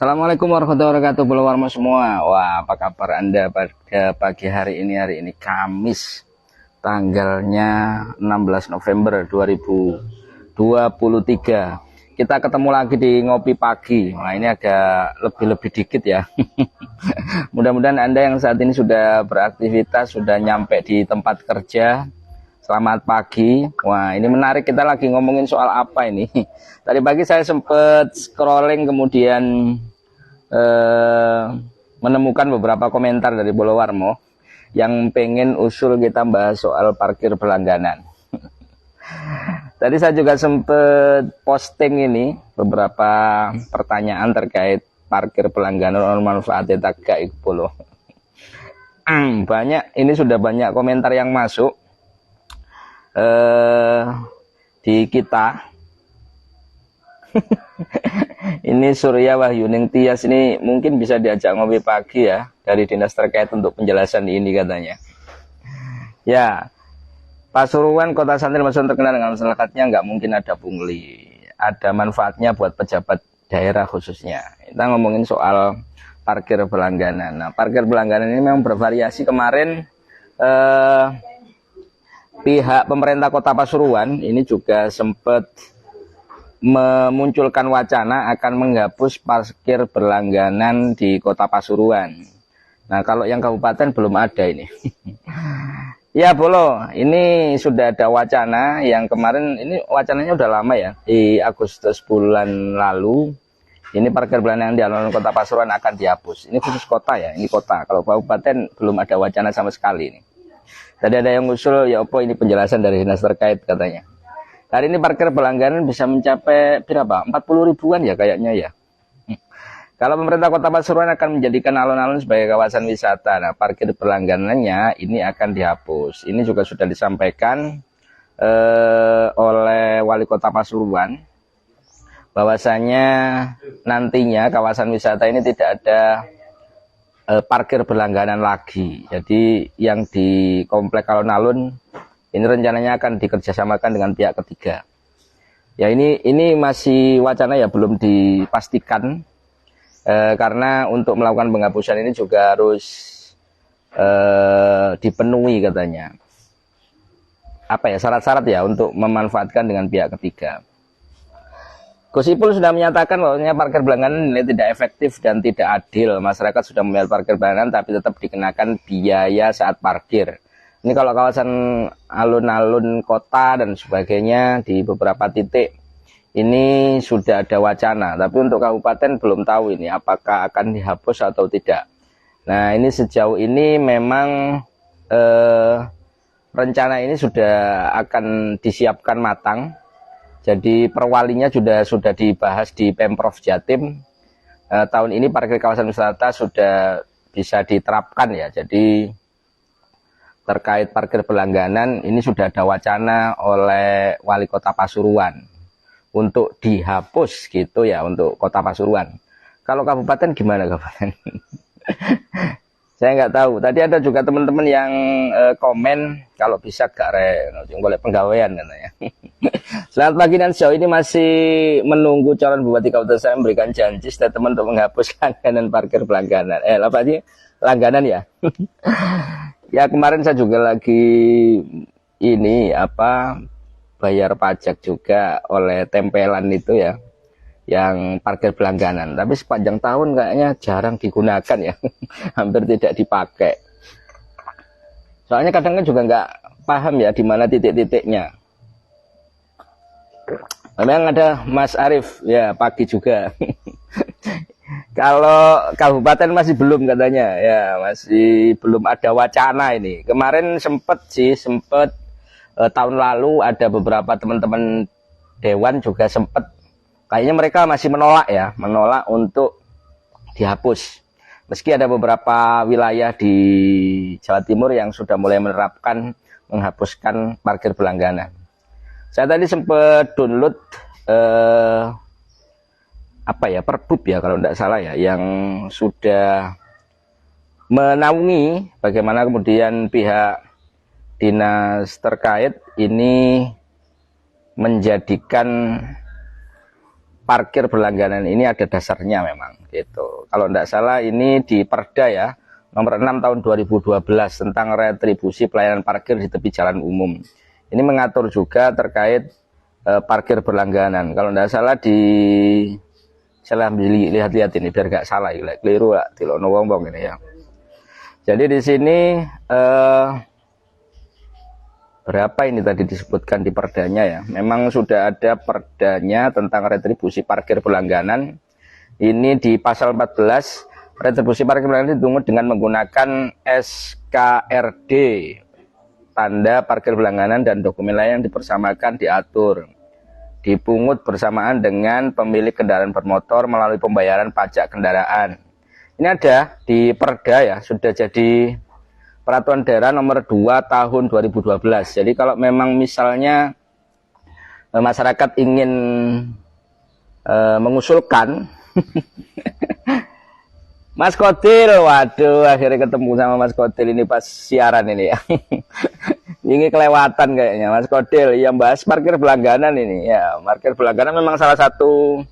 Assalamualaikum warahmatullahi wabarakatuh, Warma semua. Wah, apa kabar Anda pada pagi hari ini? Hari ini Kamis, tanggalnya 16 November 2023. Kita ketemu lagi di ngopi pagi. Nah, ini agak lebih-lebih dikit ya. Mudah-mudahan Anda yang saat ini sudah beraktivitas, sudah nyampe di tempat kerja. Selamat pagi. Wah, ini menarik, kita lagi ngomongin soal apa ini. Tadi pagi saya sempat scrolling, kemudian menemukan beberapa komentar dari Warmo yang pengen usul kita bahas soal parkir berlangganan. Tadi saya juga sempat posting ini beberapa pertanyaan terkait parkir berlangganan manfaatnya tagak polo. Banyak, ini sudah banyak komentar yang masuk di kita. Ini Surya Wahyuning Tias ini mungkin bisa diajak ngopi pagi ya dari dinas terkait untuk penjelasan ini katanya. Ya, Pasuruan Kota Santri Masun terkenal dengan masyarakatnya, nggak mungkin ada pungli. Ada manfaatnya buat pejabat daerah khususnya. Kita ngomongin soal parkir berlangganan. Nah, parkir berlangganan ini memang bervariasi. Kemarin pihak pemerintah Kota Pasuruan ini juga sempat memunculkan wacana akan menghapus parkir berlangganan di Kota Pasuruan. Nah, kalau yang kabupaten belum ada ini. Ya, Bolo, ini sudah ada wacana yang kemarin, ini wacananya udah lama ya, di Agustus bulan lalu. Ini parkir berlangganan di alun-alun Kota Pasuruan akan dihapus. Ini khusus kota ya, ini kota. Kalau kabupaten belum ada wacana sama sekali ini. Tadi ada yang usul, ya opo ini penjelasan dari dinas terkait katanya. Hari ini parkir berlangganan bisa mencapai berapa? 40 ribuan ya kayaknya ya. Kalau pemerintah Kota Pasuruan akan menjadikan alun-alun sebagai kawasan wisata, nah parkir berlangganannya ini akan dihapus. Ini juga sudah disampaikan oleh Wali Kota Pasuruan, bahwasanya nantinya kawasan wisata ini tidak ada parkir berlangganan lagi. Jadi yang di komplek alun-alun ini rencananya akan dikerjasamakan dengan pihak ketiga. Ya, ini masih wacana ya, belum dipastikan karena untuk melakukan penghapusan ini juga harus dipenuhi katanya. Apa ya syarat-syarat ya untuk memanfaatkan dengan pihak ketiga. Gus Ipul sudah menyatakan bahwasanya parkir berlangganan ini tidak efektif dan tidak adil. Masyarakat sudah membayar parkir berlangganan tapi tetap dikenakan biaya saat parkir. Ini kalau kawasan alun-alun kota dan sebagainya di beberapa titik ini sudah ada wacana, tapi untuk kabupaten belum tahu ini apakah akan dihapus atau tidak. Nah, ini sejauh ini memang rencana ini sudah akan disiapkan matang. Jadi perwalinya sudah dibahas di Pemprov Jatim. Tahun ini parkir kawasan wisata sudah bisa diterapkan ya. Jadi terkait parkir berlangganan ini sudah ada wacana oleh Wali Kota Pasuruan untuk dihapus gitu ya untuk Kota Pasuruan. Kalau kabupaten gimana kabupaten? Saya nggak tahu. Tadi ada juga teman-teman yang komen kalau bisa gak boleh penggawean katanya. Selamat pagi, dan sejauh ini masih menunggu calon bupati kabupaten saya memberikan janji statement untuk menghapus langganan parkir berlangganan. Apa sih langganan ya? Ya, kemarin saya juga lagi ini bayar pajak juga oleh tempelan itu ya, yang parkir berlangganan. Tapi sepanjang tahun kayaknya jarang digunakan ya, hampir tidak dipakai. Soalnya kadang kan juga nggak paham ya di mana titik-titiknya. Memang ada Mas Arief ya pagi juga. Kalau kabupaten masih belum katanya ya, masih belum ada wacana ini. Kemarin sempat tahun lalu ada beberapa teman-teman dewan juga sempat, kayaknya mereka masih menolak untuk dihapus. Meski ada beberapa wilayah di Jawa Timur yang sudah mulai menerapkan menghapuskan parkir berlangganan. Saya tadi sempat download Perbup ya kalau tidak salah ya, yang sudah menaungi bagaimana kemudian pihak dinas terkait ini menjadikan parkir berlangganan ini ada dasarnya memang gitu. Kalau tidak salah ini di Perda ya, nomor 6 tahun 2012 tentang retribusi pelayanan parkir di tepi jalan umum. Ini mengatur juga terkait parkir berlangganan. Kalau tidak salah di saya lihat-lihat ini biar gak salah, keliru lah, tilono wong ini ya. Jadi di sini berapa ini tadi disebutkan di perdanya ya. Memang sudah ada perdanya tentang retribusi parkir berlangganan. Ini di pasal 14, retribusi parkir berlangganan dipungut dengan menggunakan SKRD, tanda parkir berlangganan dan dokumen lain yang dipersamakan diatur. Dipungut bersamaan dengan pemilik kendaraan bermotor melalui pembayaran pajak kendaraan. Ini ada di Perda ya, sudah jadi Peraturan Daerah nomor 2 tahun 2012. Jadi kalau memang misalnya masyarakat ingin mengusulkan Mas Kodil, waduh akhirnya ketemu sama Mas Kodil ini pas siaran ini ya. Ini kelewatan kayaknya Mas Kodil yang bahas parkir berlangganan ini ya. Parkir berlangganan memang salah satu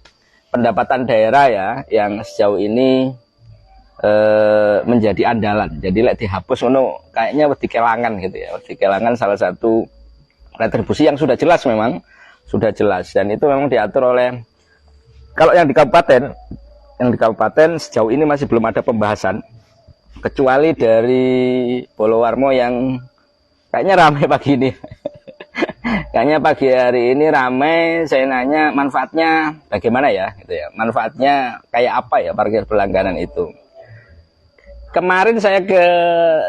pendapatan daerah ya yang sejauh ini menjadi andalan. Jadi lek dihapus ngono kayaknya wedi kelangan gitu ya. Wedi kelangan salah satu retribusi yang sudah jelas, memang sudah jelas, dan itu memang diatur oleh, kalau yang di kabupaten sejauh ini masih belum ada pembahasan, kecuali dari Polowarmo yang kayaknya ramai pagi ini. Kayaknya pagi hari ini ramai. Saya nanya manfaatnya bagaimana ya gitu ya, manfaatnya kayak apa ya parkir berlangganan itu. Kemarin saya ke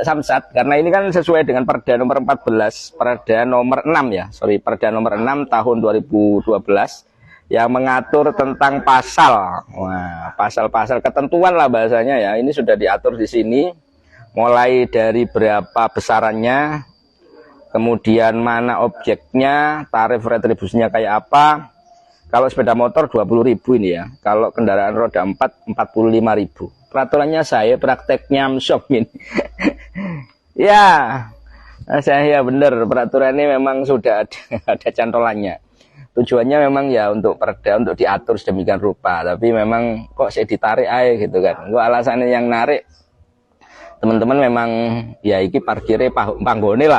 Samsat karena ini kan sesuai dengan Perda nomor 14, Perda nomor 6 ya, Perda nomor 6 tahun 2012 yang mengatur tentang pasal. Wah, pasal-pasal ketentuan lah bahasanya ya. Ini sudah diatur di sini, mulai dari berapa besarannya, kemudian mana objeknya, tarif retribusinya kayak apa. Kalau sepeda motor 20.000 ini ya, kalau kendaraan roda 4 45.000. Peraturannya saya prakteknya syok ini. Ya, saya benar, peraturan ini memang sudah ada cantolannya. Tujuannya memang ya untuk Perda, untuk diatur sedemikian rupa, tapi memang kok saya ditarik aja gitu kan. Kok alasannya yang narik teman-teman memang ya iki parkirnya panggone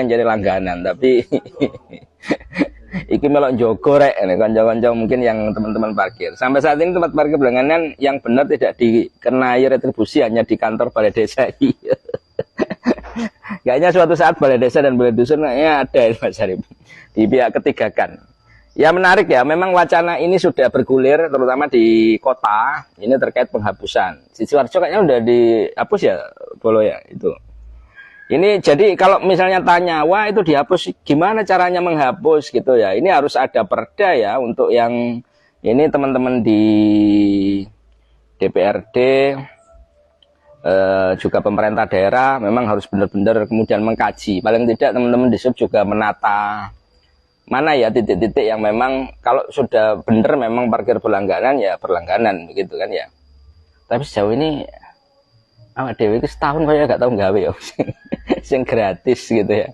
yang jadi langganan, tapi iki melok jogo rek kanca-kanca mungkin yang teman-teman parkir. Sampai saat ini tempat parkir berlangganan yang benar tidak dikenai retribusi, hanya di kantor balai desa. Kayaknya suatu saat balai desa dan balai dusun kayaknya ada Mas Arif di pihak ketiga kan. Ya menarik ya, memang wacana ini sudah bergulir terutama di kota ini terkait penghapusan. Di Sidoarjo kayaknya udah dihapus ya, Bolo ya itu. Ini jadi kalau misalnya tanya, wah itu dihapus, gimana caranya menghapus gitu ya. Ini harus ada perda ya untuk yang ini teman-teman di DPRD, juga pemerintah daerah memang harus benar-benar kemudian mengkaji. Paling tidak teman-teman di SUB juga menata mana ya titik-titik yang memang kalau sudah benar memang parkir berlangganan ya berlangganan begitu kan ya. Tapi sejauh ini awak dewe iki setahun kaya gak tau gawe ya. Sing gratis gitu ya.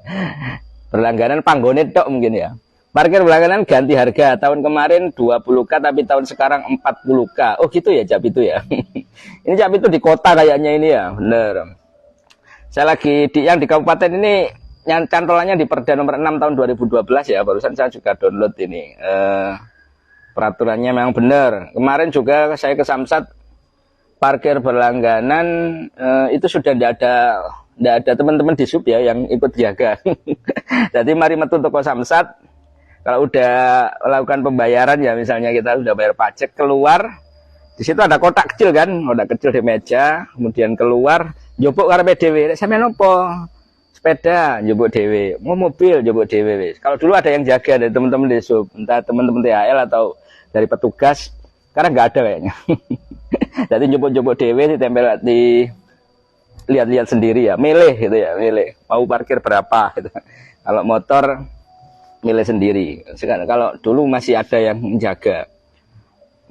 Berlangganan panggone tok mungkin ya. Parkir berlangganan ganti harga. Tahun kemarin 20k tapi tahun sekarang 40k. Oh gitu ya Cap itu ya. Ini Cap itu di kota kayaknya ini ya. Bener. Saya lagi yang di kabupaten ini yang cantolannya di Perda nomor 6 tahun 2012 ya. Barusan saya juga download ini. Peraturannya memang benar. Kemarin juga saya ke Samsat, parkir berlangganan itu sudah tidak ada teman-teman di SUB ya yang ikut jaga. Jadi mari metu toko Samsat, kalau udah melakukan pembayaran ya, misalnya kita sudah bayar pajak, keluar di situ ada kotak kecil kan, kotak kecil di meja, kemudian keluar njupuk karepe dhewe. Sampe nopo? Sepeda njupuk dhewe, mau mobil njupuk dhewe. Kalau dulu ada yang jaga dari teman-teman di SUB, entah teman-teman THL atau dari petugas, sekarang nggak ada kayaknya. Jadi njupuk-njupuk dhewe ditempel di lihat-lihat sendiri ya, milih gitu ya, milih mau parkir berapa gitu. Kalau motor milih sendiri. Sekarang kalau dulu masih ada yang menjaga.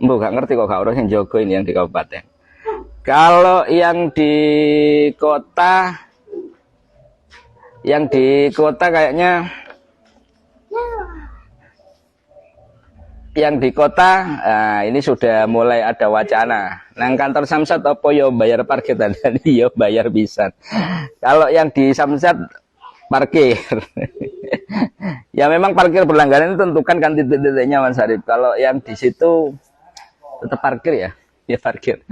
Mbok gak ngerti kok gak orang yang jaga ini yang di kabupaten. Kalau yang di kota kayaknya yang di kota, ini sudah mulai ada wacana. Nang kantor Samsat apa yo bayar parkir tadi yo bayar bisa. Kalau yang di Samsat parkir, ya memang parkir berlangganan itu tentukan kan titik-titiknya Mas Arif. Kalau yang di situ tetap parkir ya, ya parkir,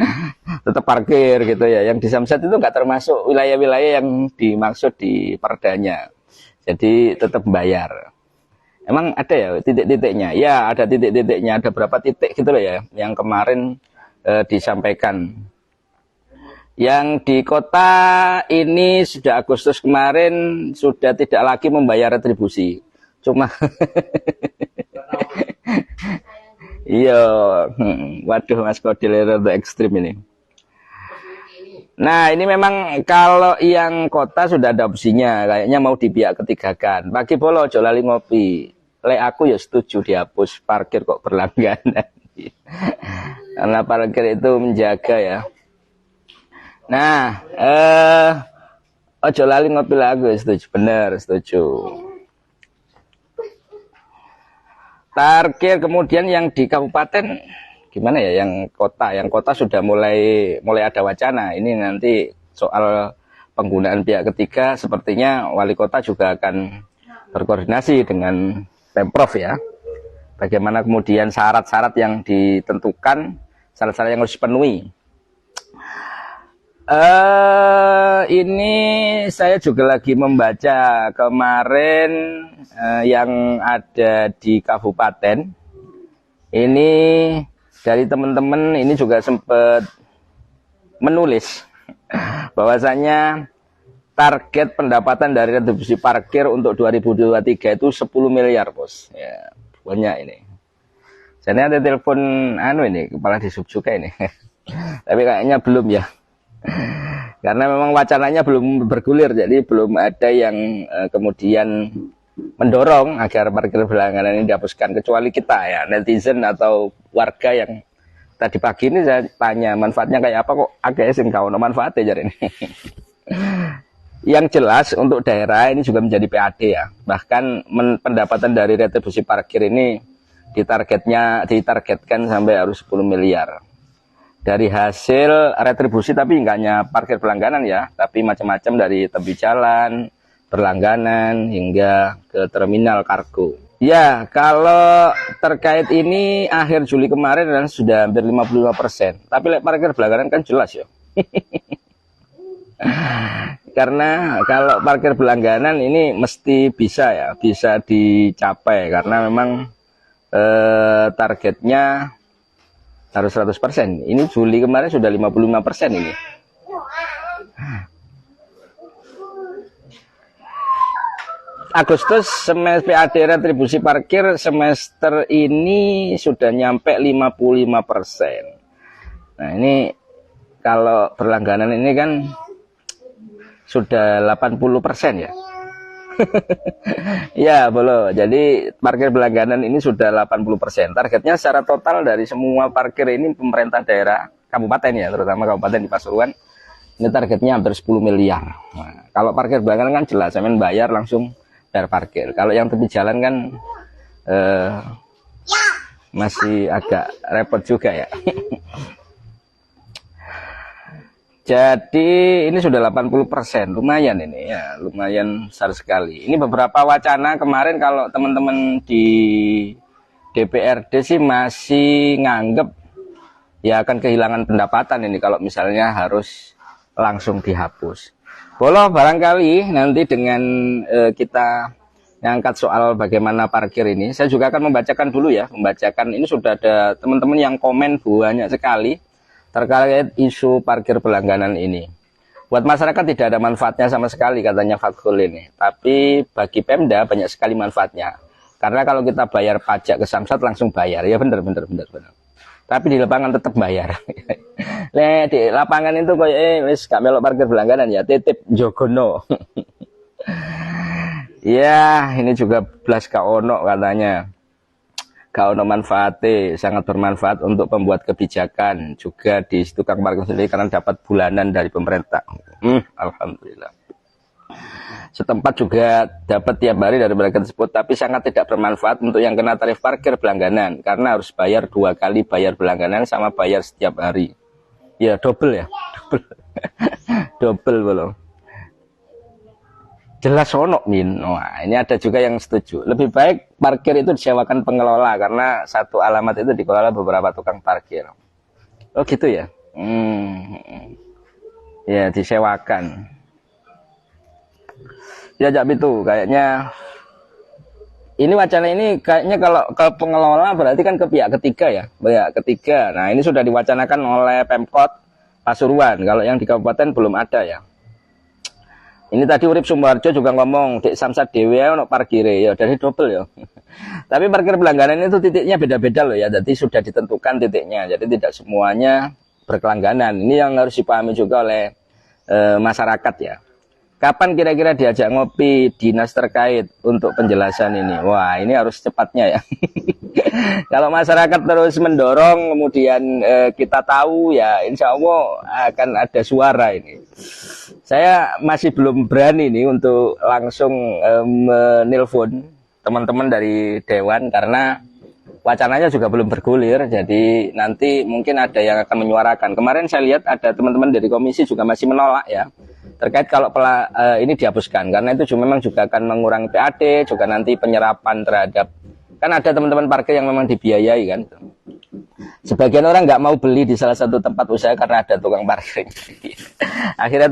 tetap parkir gitu ya. Yang di Samsat itu nggak termasuk wilayah-wilayah yang dimaksud di perdanya. Jadi tetap bayar. Emang ada ya titik-titiknya? Ya ada titik-titiknya, ada berapa titik gitu loh ya, yang kemarin disampaikan. Yang di kota ini sudah Agustus kemarin sudah tidak lagi membayar retribusi. Cuma iya, waduh Mas Kodil itu ekstrim ini. Nah ini memang kalau yang kota sudah ada opsinya, kayaknya mau di pihak ketiga kan. Pagi bolo ojo lali ngopi. Le aku ya setuju dihapus parkir kok berlangganan. Karena parkir itu menjaga ya. Nah, ojo lali ngopi lagu, setuju, bener, setuju. Parkir kemudian yang di kabupaten gimana ya, yang kota sudah mulai ada wacana. Ini nanti soal penggunaan pihak ketiga, sepertinya wali kota juga akan berkoordinasi dengan Pemprov ya. Bagaimana kemudian syarat-syarat yang ditentukan, syarat-syarat yang harus dipenuhi. Ini saya juga lagi membaca kemarin yang ada di kabupaten. Ini dari teman-teman ini juga sempat menulis bahwasanya target pendapatan dari retribusi parkir untuk 2023 itu 10 miliar bos. Ya, banyak ini. Jadi ada telepon ini kepala disub juga ini. Tapi kayaknya belum ya. Karena memang wacananya belum bergulir, jadi belum ada yang kemudian mendorong agar parkir berlangganan ini dihapuskan, kecuali kita ya, netizen atau warga yang tadi pagi ini saya tanya manfaatnya kayak apa, kok agak sing kau manfaatnya jadi ini. Yang jelas untuk daerah ini juga menjadi PAD ya, bahkan pendapatan dari retribusi parkir ini ditargetkan sampai harus 10 miliar. Dari hasil retribusi, tapi nggak hanya parkir berlangganan ya, tapi macam-macam dari tepi jalan, berlangganan, hingga ke terminal kargo. Ya, kalau terkait ini akhir Juli kemarin dan sudah hampir 55%. Tapi parkir berlangganan kan jelas ya. Karena kalau parkir berlangganan ini mesti bisa ya, bisa dicapai. Karena memang targetnya harus 100%. Ini Juli kemarin sudah 55% ini. Agustus semester PAD retribusi parkir semester ini sudah nyampe 55%. Nah, ini kalau berlangganan ini kan sudah 80% ya. Ya, boleh. Jadi parkir berlangganan ini sudah 80%. Targetnya secara total dari semua parkir ini pemerintah daerah, kabupaten ya, terutama kabupaten di Pasuruan, ini targetnya hampir 10 miliar. Nah, kalau parkir berlangganan kan jelas, saya bayar langsung bayar parkir. Kalau yang tepi jalan kan masih agak repot juga ya. Jadi ini sudah 80%, lumayan ini ya, lumayan besar sekali. Ini beberapa wacana kemarin kalau teman-teman di DPRD sih masih nganggep ya akan kehilangan pendapatan ini kalau misalnya harus langsung dihapus. Boleh barangkali nanti dengan kita ngangkat soal bagaimana parkir ini, saya juga akan membacakan dulu ya, ini sudah ada teman-teman yang komen banyak sekali terkait isu parkir berlangganan ini. Buat masyarakat tidak ada manfaatnya sama sekali katanya Fathul ini. Tapi bagi Pemda banyak sekali manfaatnya. Karena kalau kita bayar pajak ke Samsat langsung bayar. Ya benar. Tapi di lapangan tetap bayar. Di lapangan itu wis gak melok parkir berlangganan ya, titip jogono. Ya, ini juga blas ka ono katanya. Kalau manfaatnya sangat bermanfaat untuk pembuat kebijakan, juga di tukang parkir sendiri karena dapat bulanan dari pemerintah. Alhamdulillah. setempat juga dapat tiap hari dari parkir tersebut, tapi sangat tidak bermanfaat untuk yang kena tarif parkir berlangganan karena harus bayar 2 kali bayar berlangganan sama bayar setiap hari. Ya double ya, double. Double belum. Jelas ono min. Wah, ini ada juga yang setuju. Lebih baik parkir itu disewakan pengelola karena satu alamat itu dikelola beberapa tukang parkir. Oh gitu ya. Ya disewakan. Ya Cak Pitu, kayaknya ini wacana ini kayaknya kalau ke pengelola berarti kan ke pihak ketiga ya. Pihak ketiga. Nah, ini sudah diwacanakan oleh Pemkot Pasuruan. Kalau yang di kabupaten belum ada ya. Ini tadi Urip Sumarjo juga ngomong, Dek Samsat Dewe ono parkire ya dari double ya. Tapi parkir pelangganan itu titiknya beda-beda loh ya. Jadi sudah ditentukan titiknya. Jadi tidak semuanya berkelangganan. Ini yang harus dipahami juga oleh masyarakat ya. Kapan kira-kira diajak ngopi dinas terkait untuk penjelasan ini? Wah, ini harus cepatnya ya. Kalau masyarakat terus mendorong, kemudian kita tahu ya, insya Allah akan ada suara ini. Saya masih belum berani nih untuk langsung menelpon teman-teman dari Dewan karena wacananya juga belum bergulir. Jadi nanti mungkin ada yang akan menyuarakan. Kemarin saya lihat ada teman-teman dari komisi juga masih menolak ya. Terkait kalau ini dihapuskan karena itu memang juga akan mengurangi PAD, juga nanti penyerapan terhadap, kan ada teman-teman parkir yang memang dibiayai kan. Sebagian orang nggak mau beli di salah satu tempat usaha karena ada tukang parkir. Akhirnya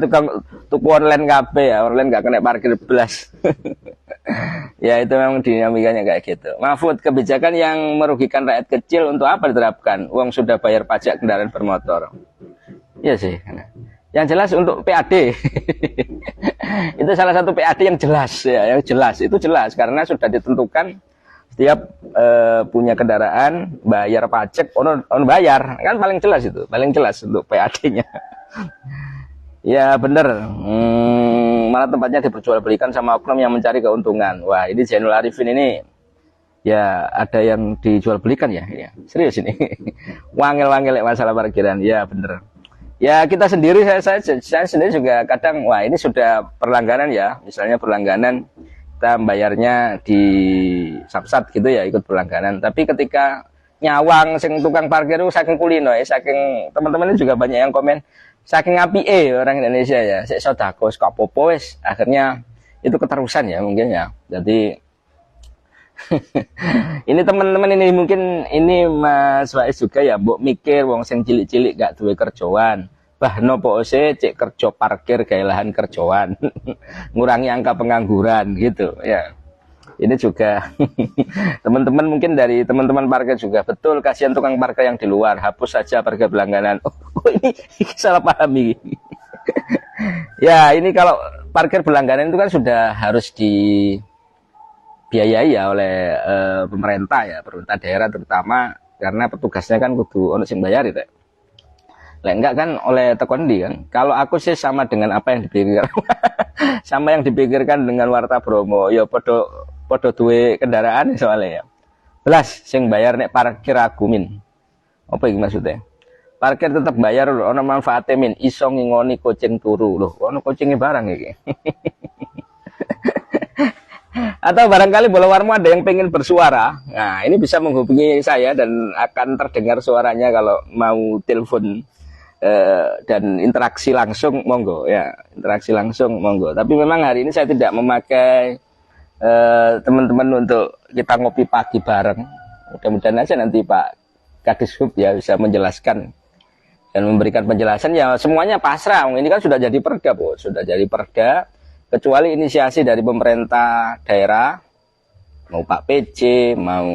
tuku online KB ya, online nggak kena parkir belas. Ya itu memang dinamikanya kayak gitu. Mahfud, kebijakan yang merugikan rakyat kecil untuk apa diterapkan? Uang sudah bayar pajak kendaraan bermotor. Iya sih. Yang jelas untuk PAD. Itu salah satu PAD yang jelas ya, yang jelas. Itu jelas karena sudah ditentukan setiap punya kendaraan bayar pajak, on bayar. Kan paling jelas itu, paling jelas untuk PAD-nya. Ya benar. Malah tempatnya diperjualbelikan sama oknum yang mencari keuntungan. Wah, ini Zainul Arifin ini ya ada yang dijual belikan ya. Serius ini. Wangil-wangil masalah parkiran. Ya benar. Ya kita sendiri, saya sendiri juga kadang, wah ini sudah perlangganan ya, misalnya perlangganan kita bayarnya di Samsat gitu ya, ikut perlangganan. Tapi ketika nyawang sing tukang parkir itu saking kulino ya, saking teman-teman juga banyak yang komen, saking apike orang Indonesia ya, sik sodako kok popo wis, akhirnya itu keterusan ya mungkin ya. Jadi ini teman-teman ini mungkin ini Mas Faiz juga ya, mbok mikir wong sing cilik-cilik gak duwe kerjaan. Bah nopo ose cek kerja parkir gawe lahan kerjaan. Ngurangi angka pengangguran gitu ya. Ini juga teman-teman mungkin dari teman-teman parkir juga betul, kasihan tukang parkir yang di luar, hapus saja parkir berlangganan. Oh ini salah paham ini. Ya ini kalau parkir berlangganan itu kan sudah harus dibiayai ya oleh pemerintah ya, pemerintah daerah terutama karena petugasnya kan kudu ono sing bayar itu. Lah enggak kan oleh tekondi kan. Kalau aku sih sama dengan apa yang dipikirkan. Sama yang dipikirkan dengan Warta Bromo. Ya podo duwe kendaraan soalnya ya. Belas sing bayar nek parkir aku min. Apa iki maksudnya? Parkir tetap bayar lho, ono manfaate min, iso ngingoni kucing turu lho. Ono kucinge barang iki. Atau barangkali Bolowarmo ada yang pengen bersuara. Nah, ini bisa menghubungi saya dan akan terdengar suaranya kalau mau telepon dan interaksi langsung monggo ya, interaksi langsung monggo. Tapi memang hari ini saya tidak memakai teman-teman untuk kita ngopi pagi bareng. Mudah-mudahan aja nanti Pak Kadishub ya bisa menjelaskan dan memberikan penjelasan ya. Semuanya pasrah, ini kan sudah jadi perda Bu, sudah jadi perda. Kecuali inisiasi dari pemerintah daerah, mau Pak PJ, mau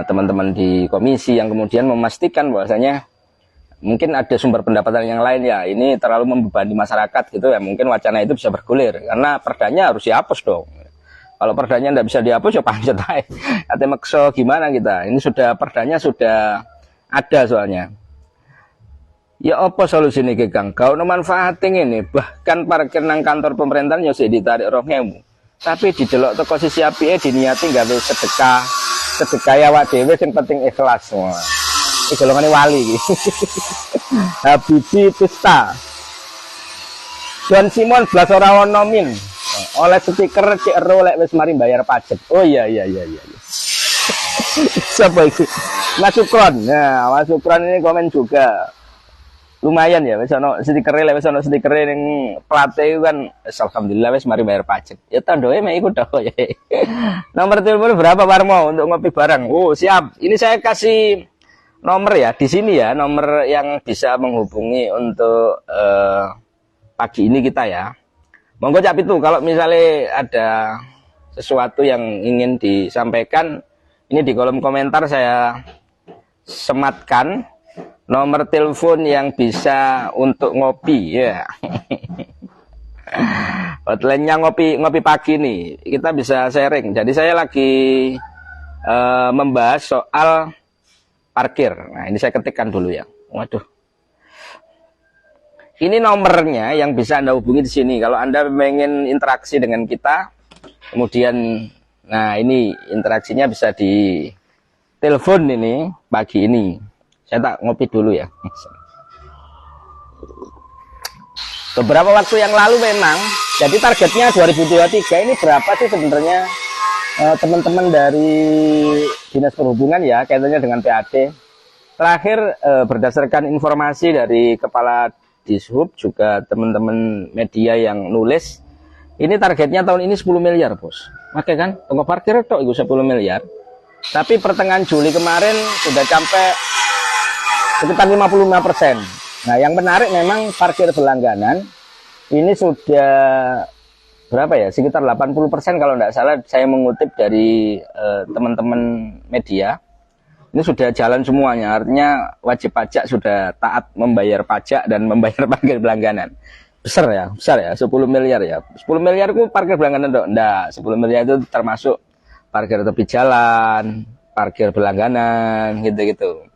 teman-teman di komisi yang kemudian memastikan bahwasanya mungkin ada sumber pendapatan yang lain ya, ini terlalu membebani masyarakat gitu ya, mungkin wacana itu bisa bergulir karena perdanya harus dihapus dong. Kalau perdanya tidak bisa dihapus ya pancet aja. Ate makso gimana kita? Ini sudah perdanya sudah ada soalnya. Ya apa solusi ini Kang? Kau no manfaatin ini, bahkan parkir nang kantor pemerintahan ya ditarik 2.000. Tapi didelok teko sisi apike diniati gawe sedekah ya awak dhewe sing penting ikhlas. Wah. Iki golongane wali iki. Habibi Pista. John Simon blas ora ono min. oleh stiker CRO lek wis mari bayar pajak. Oh iya. Siapa itu? Mas Sukron. Nah, Mas Sukron ini komen juga. Lumayan ya, wis ono stikere, lek wis ono stikere ning plate iku kan alhamdulillah wis mari bayar pajak. Ya tandoe mek iku tok ya. Nomor telepon berapa Warmo untuk ngopi bareng? Oh, siap. Ini saya kasih nomor ya di sini ya, nomor yang bisa menghubungi untuk pagi ini kita ya. Monggo Cak Pitu kalau misalnya ada sesuatu yang ingin disampaikan, ini di kolom komentar saya sematkan nomor telepon yang bisa untuk ngopi ya. Hotline-nya ngopi pagi nih. Kita bisa sharing. Jadi saya lagi membahas soal parkir. Nah, ini saya ketikkan dulu ya. Waduh. Ini nomornya yang bisa Anda hubungi di sini. Kalau Anda pengen interaksi dengan kita, kemudian nah ini interaksinya bisa di telepon ini pagi ini. Saya tak ngopi dulu ya. Beberapa waktu yang lalu memang, jadi targetnya 2023 ini berapa sih sebenarnya teman-teman dari Dinas Perhubungan ya, kaitannya dengan PAD. Terakhir berdasarkan informasi dari Kepala Dishub, juga teman-teman media yang nulis, ini targetnya tahun ini 10 miliar bos. Oke kan, tunggu parkir itu 10 miliar. Tapi pertengahan Juli kemarin sudah sampai sekitar 55%. Nah, yang menarik memang parkir berlangganan ini sudah berapa ya? Sekitar 80% kalau tidak salah saya mengutip dari teman-teman media. Ini sudah jalan semuanya, artinya wajib pajak sudah taat membayar pajak dan membayar parkir berlangganan. Besar ya, 10 miliar ya. 10 miliar itu parkir berlangganan dong. Enggak, 10 miliar itu termasuk parkir tepi jalan, parkir berlangganan, gitu-gitu.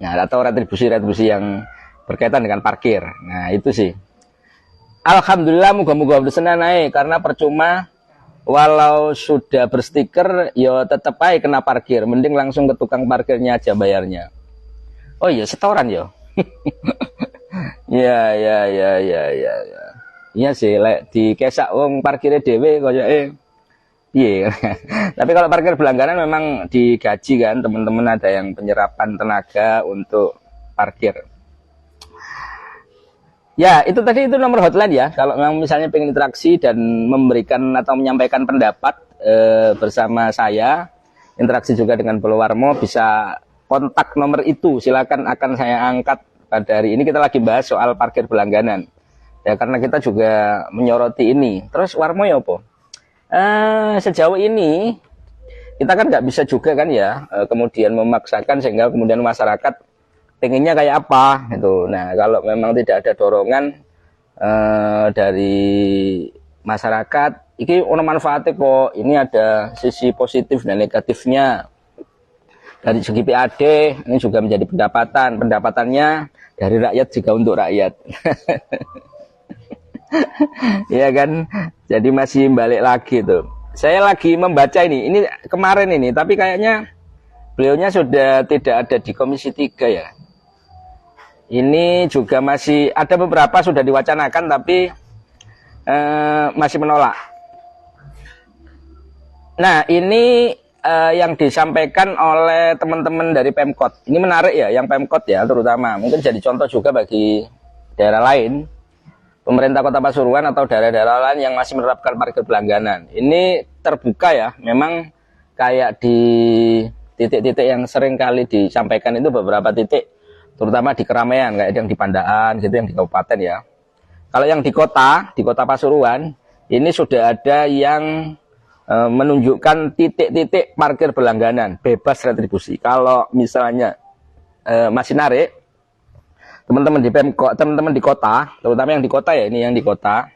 Nah, atau retribusi yang berkaitan dengan parkir. Nah, itu sih. Alhamdulillah, moga-moga bersenang naik, karena percuma walau sudah berstiker, ya tetap aja kena parkir. Mending langsung ke tukang parkirnya aja bayarnya. Oh iya, setoran ya. Ya. Iya sih, lek di kesak wong parkirnya dhewe koyoke. Iya. Tapi kalau parkir berlangganan memang digaji kan, teman-teman, ada yang penyerapan tenaga untuk parkir. Ya, itu tadi itu nomor hotline ya. Kalau memang misalnya pengen interaksi dan memberikan atau menyampaikan pendapat bersama saya, interaksi juga dengan Bolo Warmo, bisa kontak nomor itu. Silakan, akan saya angkat pada hari ini. Kita lagi bahas soal parkir berlangganan. Ya, karena kita juga menyoroti ini. Terus Warmo ya apa? Sejauh ini kita kan nggak bisa juga kan ya, kemudian memaksakan sehingga kemudian masyarakat pengennya kayak apa gitu. Nah, kalau memang tidak ada dorongan dari masyarakat, ini ono manfaatnya kok. Ini ada sisi positif dan negatifnya. Dari segi PAD ini juga menjadi pendapatannya dari rakyat juga untuk rakyat. Iya kan, jadi masih balik lagi tuh. Saya lagi membaca ini kemarin ini, tapi kayaknya beliaunya sudah tidak ada di Komisi 3 ya. Ini juga masih ada beberapa sudah diwacanakan, tapi masih menolak. Nah, ini yang disampaikan oleh teman-teman dari Pemkot. Ini menarik ya, yang Pemkot ya terutama. Mungkin jadi contoh juga bagi daerah lain. Pemerintah Kota Pasuruan atau daerah-daerah lain yang masih menerapkan parkir berlangganan. Ini terbuka ya, memang kayak di titik-titik yang sering kali disampaikan itu beberapa titik, terutama di keramaian kayak yang di Pandaan gitu, yang di kabupaten ya. Kalau yang di kota Pasuruan, ini sudah ada yang menunjukkan titik-titik parkir berlangganan bebas retribusi. Kalau misalnya masih narik, teman-teman di Pemkot, teman-teman di kota, terutama yang di kota ya, ini yang di kota,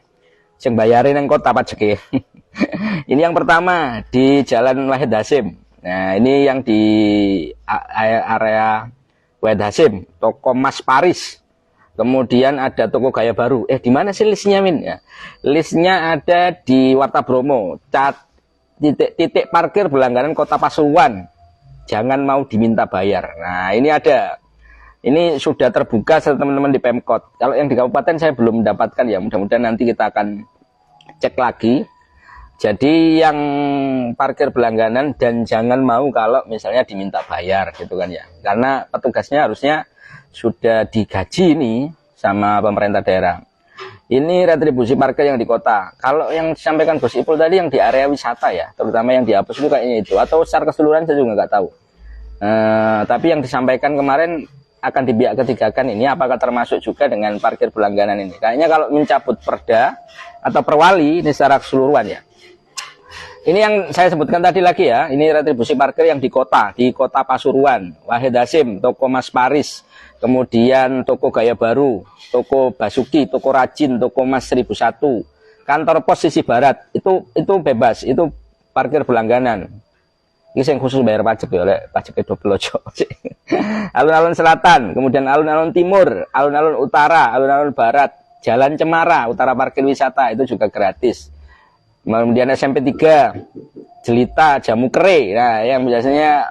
yang bayarin yang kota pajak. Ini yang pertama di Jalan Wahid Hasim. Nah, ini yang di area Wahid Hasim, toko Mas Paris. Kemudian ada toko Gaya Baru. Di mana sih listnya, Min? Ya, listnya ada di Warta Bromo. Titik parkir berlangganan Kota Pasuruan. Jangan mau diminta bayar. Nah, ini ada. Ini sudah terbuka teman-teman di Pemkot. Kalau yang di kabupaten saya belum mendapatkan ya. Mudah-mudahan nanti kita akan cek lagi. Jadi yang parkir berlangganan dan jangan mau kalau misalnya diminta bayar gitu kan ya. Karena petugasnya harusnya sudah digaji nih sama pemerintah daerah. Ini retribusi parkir yang di kota. Kalau yang disampaikan Gus Ipul tadi yang di area wisata ya, terutama yang dihapus itu kayaknya itu. Atau secara keseluruhan saya juga nggak tahu. Tapi yang disampaikan kemarin akan di pihak ketigakan ini apakah termasuk juga dengan parkir berlangganan ini. Kayaknya kalau mencabut perda atau perwali ini secara keseluruhan ya. Ini yang saya sebutkan tadi lagi ya, ini retribusi parkir yang di kota Pasuruan, Wahid Hasim, toko Mas Paris, kemudian toko Gaya Baru, toko Basuki, toko Rajin, toko Mas 1001, kantor pos sisi barat, itu bebas, itu parkir berlangganan. Ini yang khusus bayar pajak ya, oleh pajak double ojo. Alun-alun selatan, kemudian alun-alun timur, alun-alun utara, alun-alun barat, Jalan Cemara, utara parkir wisata, itu juga gratis. Kemudian SMP 3, Jelita, Jamukre. Nah, yang biasanya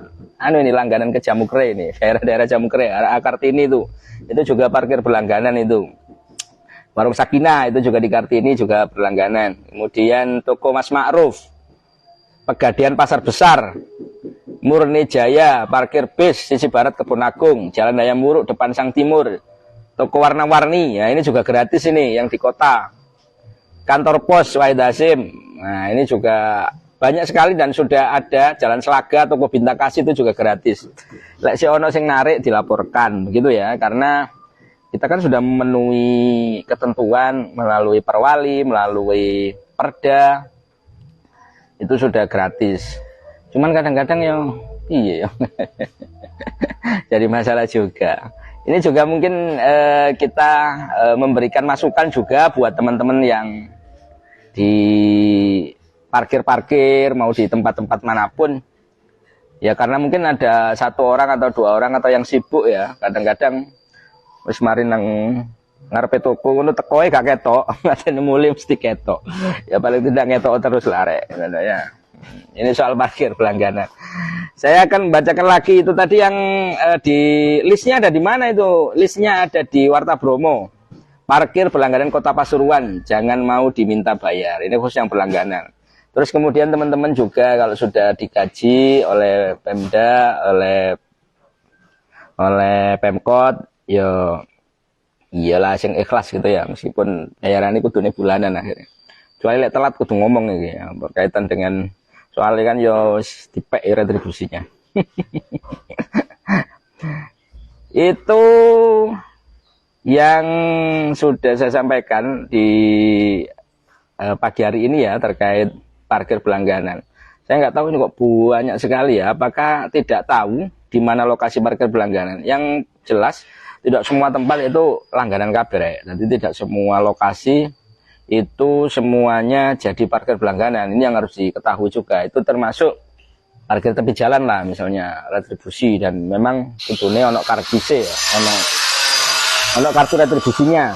ini langganan ke Jamukre ini, daerah-daerah Jamukre, arah Kartini itu juga parkir berlangganan itu. Warung Sakina itu juga di Kartini juga berlangganan. Kemudian toko Mas Ma'ruf, Pegadian Pasar Besar, Murni Jaya, parkir bis sisi barat Kebun Agung, Jalan Daya Muruk depan Sang Timur, toko warna-warni, ya ini juga gratis ini yang di kota. Kantor pos Wahid Hasim, nah ini juga banyak sekali dan sudah ada. Jalan Selaga, toko Bintang Kasih itu juga gratis. Lek si ono sing narik dilaporkan begitu ya, karena kita kan sudah memenuhi ketentuan melalui perwali, melalui perda, itu sudah gratis. Cuman kadang-kadang yang iya jadi masalah juga. Ini juga mungkin kita memberikan masukan juga buat teman-teman yang di parkir-parkir, mau di tempat-tempat manapun. Ya karena mungkin ada satu orang atau dua orang atau yang sibuk ya. Kadang-kadang wis mari nang ngarepe toko ngono tekoe gak ketok, ngatene muli mesti ketok. Ya paling tidak ketok terus larek ya. Ini soal parkir berlangganan. Saya akan bacakan lagi itu tadi yang di listnya ada di mana itu? Listnya ada di Warta Bromo. Parkir berlangganan Kota Pasuruan, jangan mau diminta bayar. Ini khusus yang berlangganan. Terus kemudian teman-teman juga kalau sudah digaji oleh Pemda, oleh Pemkot, ya iyalah sing ikhlas gitu ya, meskipun bayarannya kudune bulanan akhirnya. Kecuali telat kudu ngomong gitu ya, berkaitan dengan soalnya kan yo dipek retribusinya. Itu yang sudah saya sampaikan di pagi hari ini ya terkait parkir berlangganan. Saya nggak tahu ini kok banyak sekali ya. Apakah tidak tahu di mana lokasi parkir berlangganan? Yang jelas tidak semua tempat itu langganan kabeh. Jadi tidak semua lokasi itu semuanya jadi parkir berlangganan. Ini yang harus diketahui juga. Itu termasuk parkir tepi jalan lah, misalnya retribusi, dan memang tentunya ono kardise ya, ono kartu retribusinya,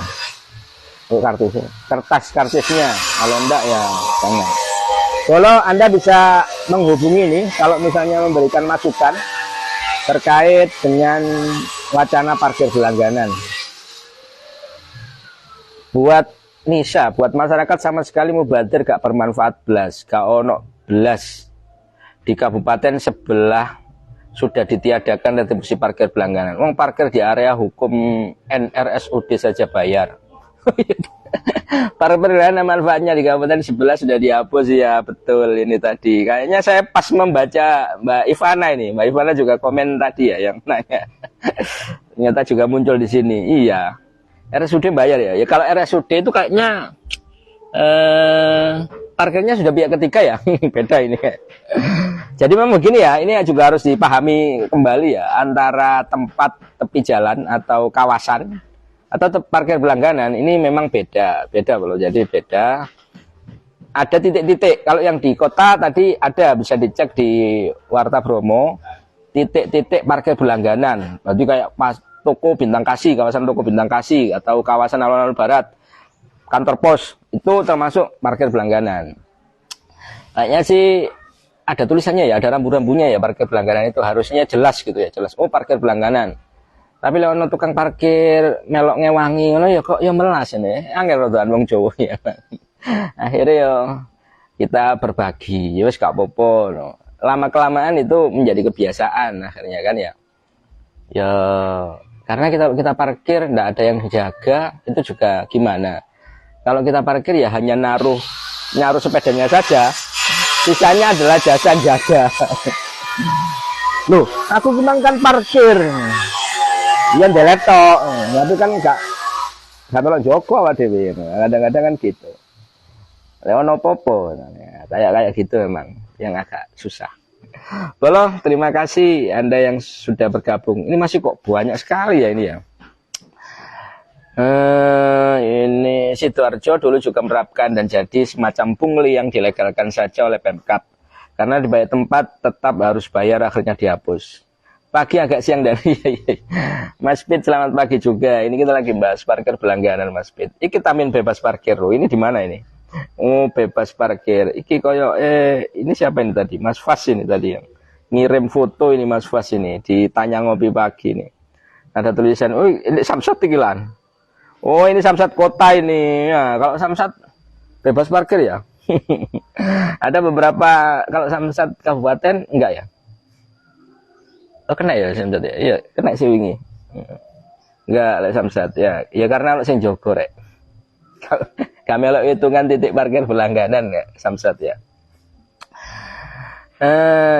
kertas kartisnya. Kalau enggak ya jangan. Kalau Anda bisa menghubungi nih, kalau misalnya memberikan masukan terkait dengan wacana parkir berlangganan. Buat Nisa, buat masyarakat sama sekali mubadir gak bermanfaat belas, gak ono belas. Di kabupaten sebelah sudah ditiadakan retribusi parkir berlangganan. Wong parkir di area hukum NRSUD saja bayar. Parkir berlangganan manfaatnya di kabupaten sebelah sudah dihapus ya, betul ini tadi. Kayaknya saya pas membaca Mbak Ivana ini. Mbak Ivana juga komen tadi ya yang nanya. Ternyata juga muncul di sini. Iya. RSUD bayar ya. Ya kalau RSUD itu kayaknya parkirnya sudah pihak ketiga ya. Beda ini kayak. Jadi memang begini ya, ini juga harus dipahami kembali ya, antara tempat tepi jalan atau kawasan atau parkir berlangganan ini memang beda loh. Jadi beda. Ada titik-titik. Kalau yang di kota tadi ada, bisa dicek di Warta Bromo, titik-titik parkir berlangganan. Berarti kayak pas toko Bintang Kasih, kawasan toko Bintang Kasih atau kawasan alun-alun barat, kantor pos, itu termasuk parkir berlangganan. Kayaknya sih ada tulisannya ya, ada rambu-rambunya ya, parkir berlangganan itu harusnya jelas gitu ya, jelas. Oh parkir berlangganan. Tapi lewat tukang parkir melok ngewangi ngono ya kok ya melas ini. Angel rodoan wong Jawa ya. Akhirnya kita berbagi, ya wis gak apa-apa no. Lama kelamaan itu menjadi kebiasaan akhirnya kan ya. Ya karena kita parkir nggak ada yang jaga, itu juga gimana. Kalau kita parkir ya hanya naruh sepedanya saja, sisanya adalah jasa jaga. Loh, aku bilang kan parkir, dia deletok, tapi kan nggak tolong Joko awak dhewe. Kadang-kadang kan gitu. Leono popo, kayak gitu memang yang agak susah. Bolo, terima kasih Anda yang sudah bergabung. Ini masih kok banyak sekali ya ini ya. Ini Sidoarjo dulu juga menerapkan dan jadi semacam pungli yang dilegalkan saja oleh Pemkab. Karena di banyak tempat tetap harus bayar, akhirnya dihapus. Pagi agak siang dan Mas Pit, selamat pagi juga. Ini kita lagi bahas parkir berlangganan Mas Pit. Iki tamin bebas parkir loh. Ini di mana ini? Oh, bebas parkir. Iki koyo ini siapa ini tadi? Mas Fas ini tadi yang ngirim foto ini, Mas Fas ini ditanya ngopi pagi nih. Ada tulisan, "Oh, ini Samsat Tikilan." Oh, ini Samsat kota ini. Ya, kalau Samsat bebas parkir ya. Ada beberapa, kalau Samsat kabupaten enggak ya? Oh, kena ya Samsat ya. Iya, kena sih wingi. Enggak lek Samsat ya. Ya karena lek sing jogo rek. Kami lo hitungan titik parkir berlangganan ya Samsat ya.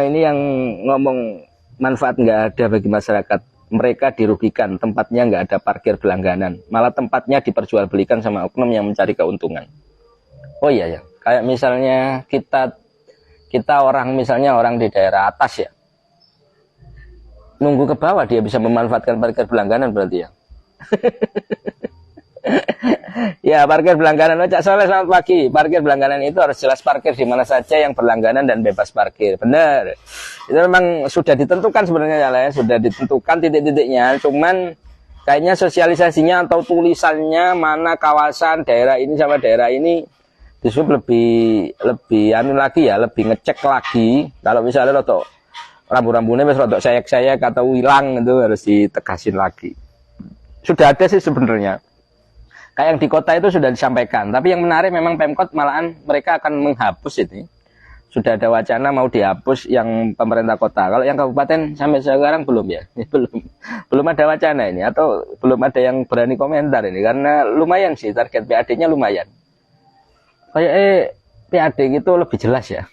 Ini yang ngomong manfaat nggak ada bagi masyarakat. Mereka dirugikan, tempatnya nggak ada parkir berlangganan, malah tempatnya diperjualbelikan sama oknum yang mencari keuntungan. Oh iya ya, kayak misalnya kita orang misalnya orang di daerah atas ya, nunggu ke bawah dia bisa memanfaatkan parkir berlangganan berarti ya. Ya, parkir berlangganan. Cak Soleh, selamat pagi. Parkir berlangganan itu harus jelas parkir di mana saja yang berlangganan dan bebas parkir. Benar. Itu memang sudah ditentukan sebenarnya ya, sudah ditentukan titik-titiknya. Cuman kayaknya sosialisasinya atau tulisannya mana kawasan daerah ini sama daerah ini justru lebih anu lagi ya, lebih ngecek lagi. Kalau misalnya rotok rambu-rambunya wis rotok sayek-sayek atau hilang, itu harus ditegasin lagi. Sudah ada sih sebenarnya. Kayak yang di kota itu sudah disampaikan, tapi yang menarik memang Pemkot malahan mereka akan menghapus ini. Sudah ada wacana mau dihapus yang pemerintah kota. Kalau yang kabupaten sampai sekarang belum ya, belum ada wacana ini atau belum ada yang berani komentar ini karena lumayan sih target PAD-nya lumayan. Kayak PAD gitu lebih jelas ya.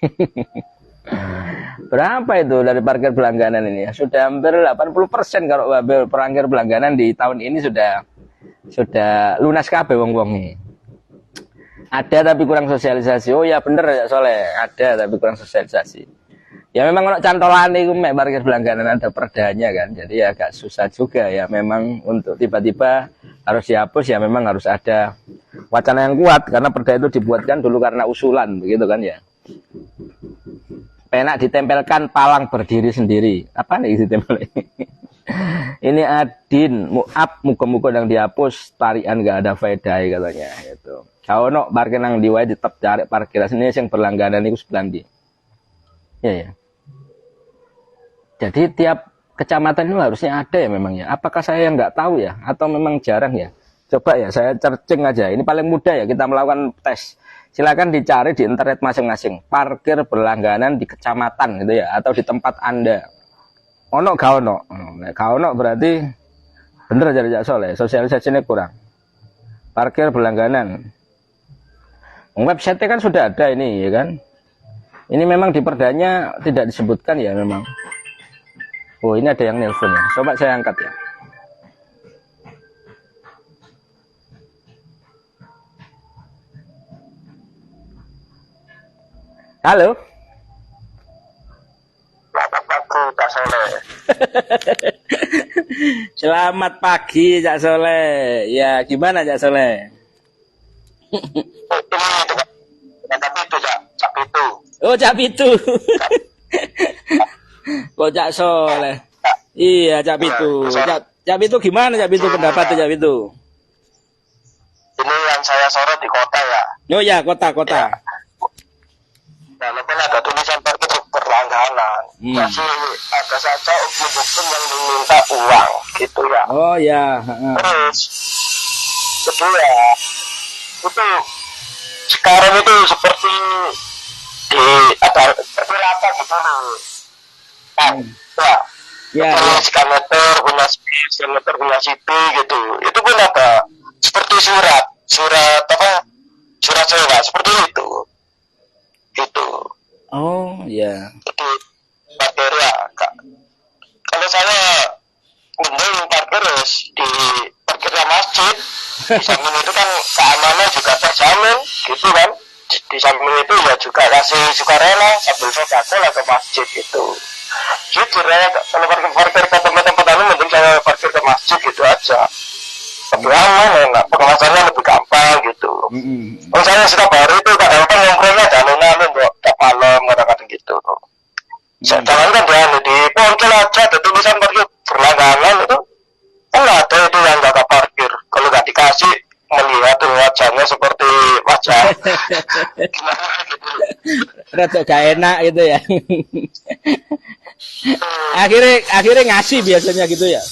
Berapa itu dari parkir berlangganan ini? Sudah hampir 80% kalau parkir berlangganan di tahun ini sudah lunas kabeh wong-wong ini. Ada tapi kurang sosialisasi. Oh ya bener ya Soleh, ada tapi kurang sosialisasi. Ya memang kalau cantolan itu mek parkir berlangganan ada perdanya kan. Jadi ya agak susah juga ya memang untuk tiba-tiba harus dihapus ya memang harus ada wacana yang kuat karena perda itu dibuatkan dulu karena usulan begitu kan ya. Penak ditempelkan palang berdiri sendiri. Apa nih ditempel ini? Ini Adin, muap muka-muka yang dihapus, tarian gak ada faedah katanya gitu. Kalau no parkir nang diwai tetap cari parkir sini yang berlangganan itu sebelandi. Ya ya. Jadi tiap kecamatan itu harusnya ada ya memang ya. Apakah saya yang nggak tahu ya atau memang jarang ya? Coba ya saya searching aja. Ini paling mudah ya kita melakukan tes. Silakan dicari di internet masing-masing. Parkir berlangganan di kecamatan gitu ya atau di tempat Anda. Ono gak ono. Nek gak ono berarti bener aja Soleh, sosialisasinya kurang. Parkir berlangganan. Website kan sudah ada ini ya kan. Ini memang di perdanya tidak disebutkan ya memang. Oh, ini ada yang nelpon ya. Coba saya angkat ya. Halo. Cak Soleh. Selamat pagi Cak Soleh. Ya gimana Cak Soleh? Tapi itu Cak Pitu. Oh Cak Pitu. Kok Cak Soleh? Iya Cak Pitu. Cak Pitu gimana Cak Pitu pendapatnya Cak Pitu? Ini yang saya sorot di kota ya. Oh ya kota. Nah, lepas ada tulisan parkir berlangganan. Masih ada saja oknum-oknum yang meminta uang, gitu ya. Oh ya. Terus kedua, itu sekarang itu seperti di ada rata gitu loh. Nah, Ya, punya ya. skanometer, punya skanometer, punya CP gitu. Itu pun ada seperti surat apa? Surat sewa seperti itu. Itu. Oh, ya. Jadi parkir ya, Kak. Kalau saya mending parkir di parkirnya masjid. Di samping itu kan keamanan juga terjamin, gitu kan. Di samping itu ya juga kasih sukarela sambil sedekah ke masjid gitu. Jujur ya, kalau parkir ke tempat-tempat anu mending saya parkir ke masjid gitu aja. Lebih aman, enak, pengawasannya lebih gampang gitu. Kalau saya sudah baru itu kadang-kadang ngomongnya jalan-jalan kok, tak malam kadang-kadang gitu. Jangan kan dia di Poncol aja ada tulisan parkir berlangganan itu, kan ada itu yang nggak parkir. Kalau nggak dikasih melihat wajahnya seperti wajah gimana gitu. Rada gak enak gitu ya. akhirnya ngasih biasanya gitu ya.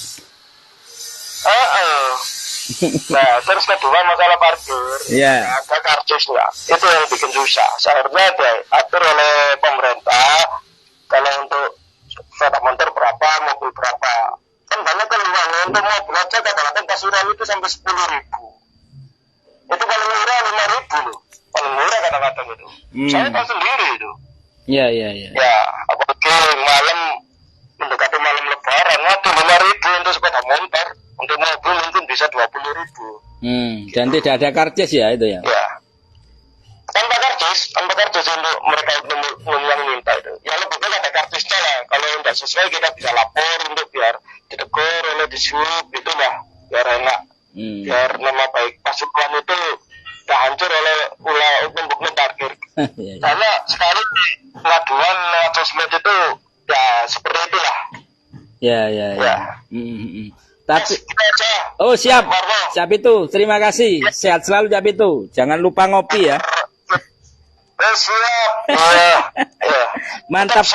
Nah, terus kedua masalah parkir, Iya. ada karcisnya, itu yang bikin susah. Seharusnya diatur oleh pemerintah kalau untuk sepeda motor berapa, mobil berapa. Kan banyak keluhan untuk mobil aja kadang-kadang pasuran itu sampai 10.000. Itu paling murah 5.000 loh, paling murah kadang-kadang itu. Saya tahu sendiri itu. Iya, iya, iya. Ya, apalagi malam mendekati malam Lebaran, waduh 5.000 untuk sepeda motor. Untuk mobil mungkin bisa 20.000. Dan tidak ada karcis ya itu ya. Ya, tanpa karcis untuk mereka yang minta itu. Ya lebih baik ada karcisnya lah. Kalau tidak sesuai kita bisa lapor untuk biar ditegur oleh disuruh gitu lah, biar enak. Biar nama baik pasukan itu tidak hancur oleh ulah oknum parkir. Ya, ya. Karena sekali pengaduan lewat sosmed itu ya seperti itulah. Ya, ya, ya. Tapi oh siap itu. Terima kasih. Sehat selalu Cap itu. Jangan lupa ngopi ya. Siap. Ya. Mantap.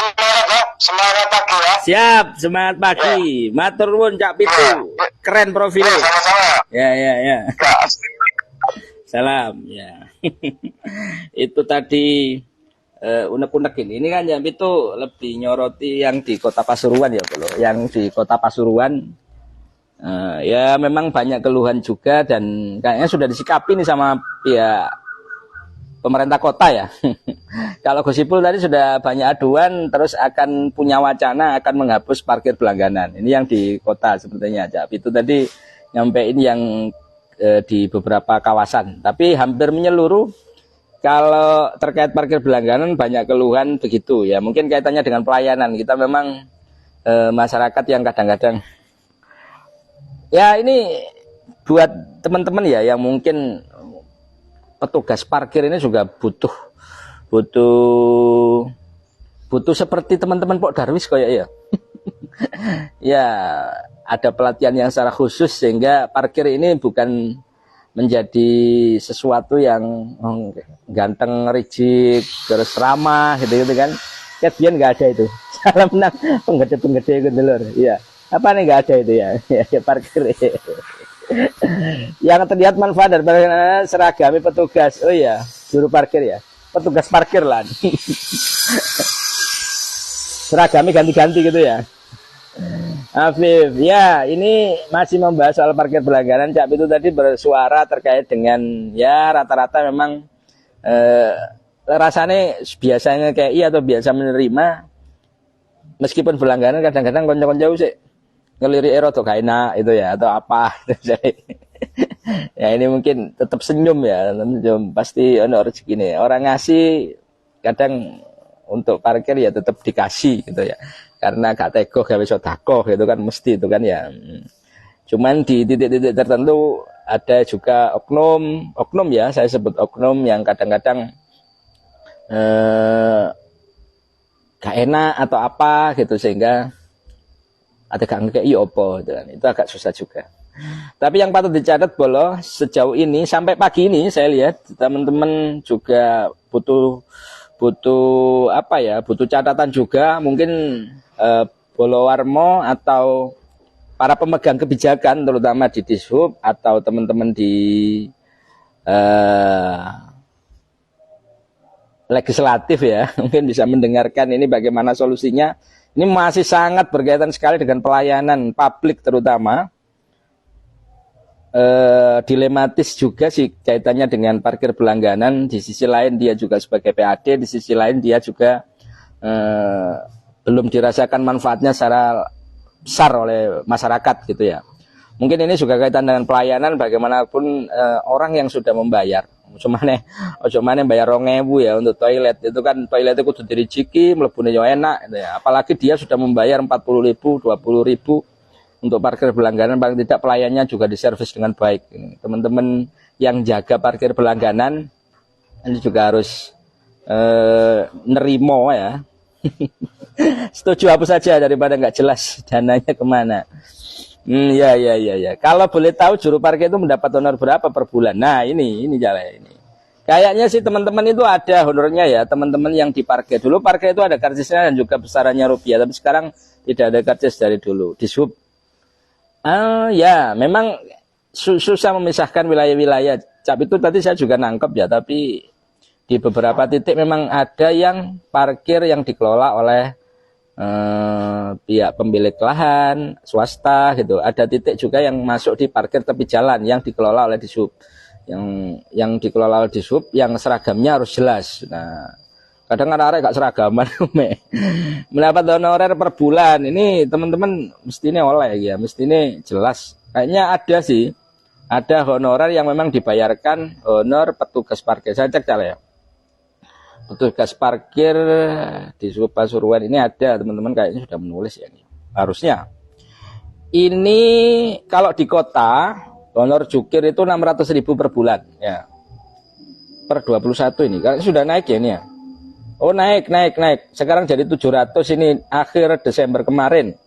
Semangat pagi ya. Siap, semangat pagi. Matur nuwun Cak Pitu. Keren profilnya. Sama-sama. Ya. Salam ya. Itu tadi unek-unek ini kan Cak Pitu lebih nyoroti yang di Kota Pasuruan ya, Bro. Yang di Kota Pasuruan ya memang banyak keluhan juga dan kayaknya sudah disikapi nih sama pihak pemerintah kota ya. Kalau Gusipul tadi sudah banyak aduan, terus akan punya wacana akan menghapus parkir berlangganan. Ini yang di kota sepertinya aja. Itu tadi nyampein yang di beberapa kawasan. Tapi hampir menyeluruh kalau terkait parkir berlangganan banyak keluhan begitu ya. Mungkin kaitannya dengan pelayanan. Kita memang masyarakat yang kadang-kadang ya ini buat teman-teman ya yang mungkin petugas parkir ini juga butuh seperti teman-teman Pok Darwis kayak ya. Ya, ada pelatihan yang secara khusus sehingga parkir ini bukan menjadi sesuatu yang ganteng, rigid, terus ramah gitu-gitu kan. Kebian nggak ada itu. Salam nang penggede-penggede gitu lur. Iya. Apa nih nggak ada itu ya? Ya parkir. Yang terlihat manfaat dari seragami petugas. Oh iya, juru parkir ya. Petugas parkir lah. Seragami ganti-ganti gitu ya. Afif, ya ini masih membahas soal parkir berlangganan. Cak itu tadi bersuara terkait dengan ya rata-rata memang rasanya biasanya kayak iya atau biasa menerima meskipun berlangganan kadang-kadang konco-konco sih ngelirik atau gak enak itu ya atau apa ya ini mungkin tetap senyum ya senyum pasti ono rezeki nih orang ngasih kadang untuk parkir ya tetap dikasih gitu ya karena gak tegoh gawe sedekah gitu kan mesti itu kan ya cuman di titik-titik tertentu ada juga oknum ya saya sebut oknum yang kadang-kadang gak enak atau apa gitu sehingga ada gak kayak opo gitu kan. Itu agak susah juga. Tapi yang patut dicatat Bolo sejauh ini sampai pagi ini saya lihat teman-teman juga butuh apa ya butuh catatan juga mungkin Bolo Warmo atau para pemegang kebijakan terutama di Dishub atau teman-teman di legislatif ya, mungkin bisa mendengarkan ini bagaimana solusinya. Ini masih sangat berkaitan sekali dengan pelayanan publik terutama. Dilematis juga sih kaitannya dengan parkir berlangganan. Di sisi lain dia juga sebagai PAD, di sisi lain dia juga belum dirasakan manfaatnya secara besar oleh masyarakat gitu ya. Mungkin ini juga kaitan dengan pelayanan, bagaimanapun orang yang sudah membayar, cuma bayar 2.000 ya untuk toilet, itu kan toilet itu kudu dirijiki, mlebune yo enak gitu ya. Apalagi dia sudah membayar 40.000, 20.000 untuk parkir berlangganan, paling tidak pelayannya juga diservis dengan baik. Teman-teman yang jaga parkir berlangganan ini juga harus nerimo ya. Setuju hapus saja daripada nggak jelas dananya kemana. Ya. Kalau boleh tahu juru parkir itu mendapat honor berapa per bulan? Nah ini jalan ini. Kayaknya sih teman-teman itu ada honornya ya, teman-teman yang di parkir. Dulu parkir itu ada karcisnya dan juga besarannya rupiah, tapi sekarang tidak ada karcis dari dulu. Di sub. Ya, memang susah memisahkan wilayah-wilayah. Cap itu tadi saya juga nangkep ya, tapi di beberapa titik memang ada yang parkir yang dikelola oleh pihak pemilik lahan, swasta gitu. Ada titik juga yang masuk di parkir tepi jalan yang dikelola oleh Disub. Yang dikelola oleh Disub yang seragamnya harus jelas. Nah, kadang ada gak seragaman mendapat honorer per bulan ini teman-teman mestinya oleh ya, mestinya jelas. Kayaknya ada sih, ada honorer yang memang dibayarkan honor petugas parkir. Saya cek ya, petugas parkir di Pasuruan ini ada, teman-teman kayaknya sudah menulis ya ini. Harusnya ini kalau di kota honor jukir itu 600.000 per bulan ya, per 21 ini kayaknya sudah naik ya ini ya. Oh naik. Sekarang jadi 700 ini akhir Desember kemarin.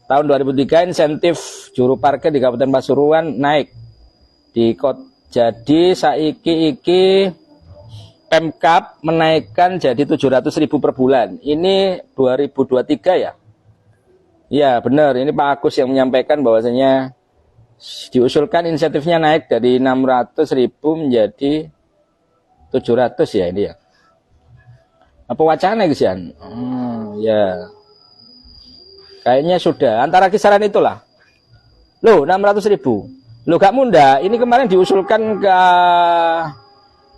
Tahun 2003 insentif juru parkir di Kabupaten Pasuruan naik. Jadi saiki Pemkab menaikkan jadi 700.000 per bulan. Ini 2023 ya. Ya benar, ini Pak Agus yang menyampaikan bahwasanya diusulkan insentifnya naik dari 600.000 menjadi 700 ya ini ya. Apa wacana guys ya? Ya. Kayaknya sudah antara kisaran itulah. Loh, 600.000. Loh, gak mudah. Ini kemarin diusulkan ke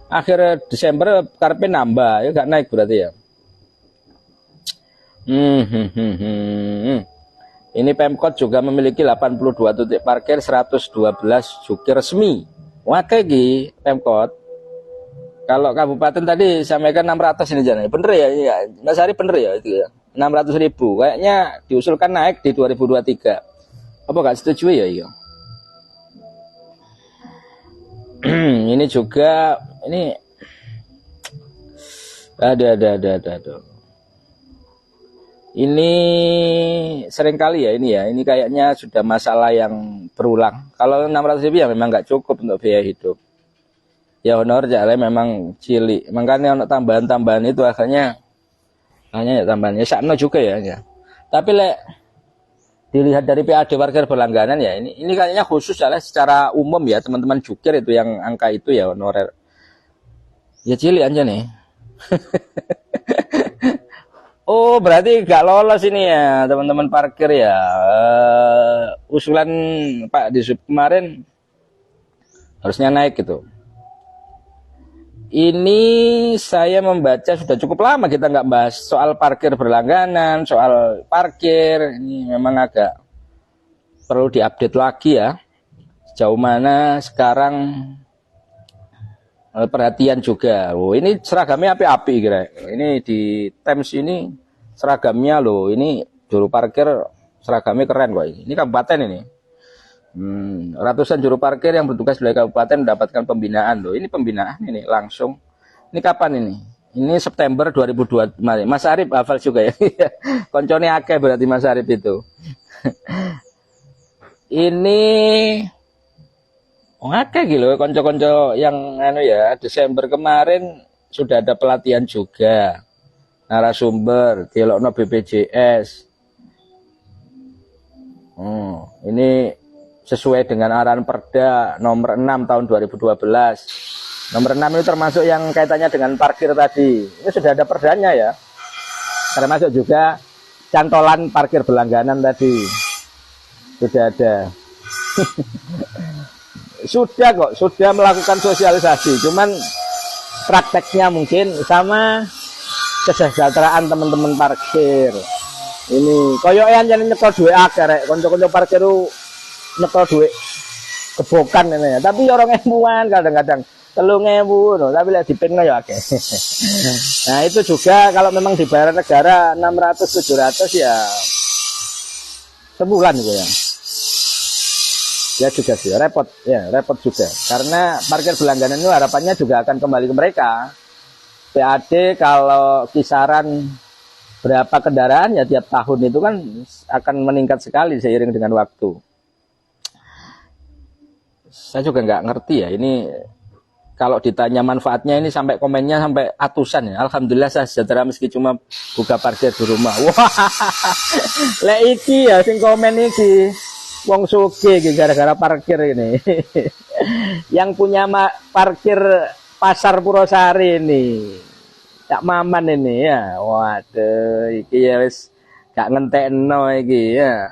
akhir Desember karpe nambah, ya gak naik berarti ya. Ini Pemkot juga memiliki 82 titik parkir, 112 jukir resmi. Wah, kayak Pemkot. Kalau kabupaten tadi sampaikan 600 ini jangan. Bener ya, ya. Mas Ari bener ya itu ya. 600.000. Kayaknya diusulkan naik di 2023. Apa gak setuju ya? Iya. Ini juga ini ada. Ini seringkali ya ini ya. Ini kayaknya sudah masalah yang berulang. Kalau 600.000 ya memang nggak cukup untuk biaya hidup. Ya honor jalan memang cilik. Makanya untuk tambahan-tambahan itu akhirnya hanya ya tambahannya sakno juga ya. Tapi dilihat dari PAD parkir berlangganan ya ini kayaknya khusus ya secara umum ya teman-teman jukir itu yang angka itu ya honorer. Ya cilik aja nih. Oh berarti gak lolos ini ya teman-teman parkir ya. Usulan Pak Disub kemarin harusnya naik gitu. Ini saya membaca sudah cukup lama kita nggak bahas soal parkir berlangganan, soal parkir. Ini memang agak perlu diupdate lagi ya. Sejauh mana sekarang perhatian juga. Oh, ini seragamnya api-api kira. Ini di Thames ini seragamnya loh. Ini juru parkir seragamnya keren kok ini. Ini kabupaten ini. Ratusan juru parkir yang bertugas di kabupaten mendapatkan pembinaan loh. Ini pembinaan ini langsung. Ini kapan ini? Ini September 2002 kemarin. Mas Arif hafal juga ya. Koncone akeh berarti Mas Arif itu. Ini akeh gitu konco-konco yang ya Desember kemarin sudah ada pelatihan juga. Narasumber, dialogno BPJS. Ini sesuai dengan arahan Perda nomor 6 tahun 2012 Nomor 6 itu termasuk yang kaitannya dengan parkir tadi. Ini sudah ada perdanya ya. Termasuk juga cantolan parkir berlangganan tadi. Sudah ada. Sudah kok, sudah melakukan sosialisasi. Cuman prakteknya mungkin sama kesejahteraan teman-teman parkir. Ini koyokan jadi nyetor duit akeh rek. Konco-konco parkir nyetor duit kebokan ini ya. Tapi orang emuan kadang-kadang 3.000 no, tapi lek dipinno ya akeh. Nah, itu juga kalau memang dibayar negara 600 700 ya sebulan gitu ya. Ya juga sih repot ya, repot juga. Karena parkir berlangganan itu harapannya juga akan kembali ke mereka. PAD kalau kisaran berapa kendaraan ya tiap tahun itu kan akan meningkat sekali seiring dengan waktu. Saya juga nggak ngerti ya ini. Kalau ditanya manfaatnya ini sampai komennya sampai atusan ya. Alhamdulillah saya sejahtera meski cuma buka parkir di rumah. Wah, lek iki ya sing komen iki wong sugih iki gara-gara parkir ini. Yang punya parkir pasar Purwosari ini. Cak Maman ini ya. Waduh, iki ya wis gak ngentekno iki ya.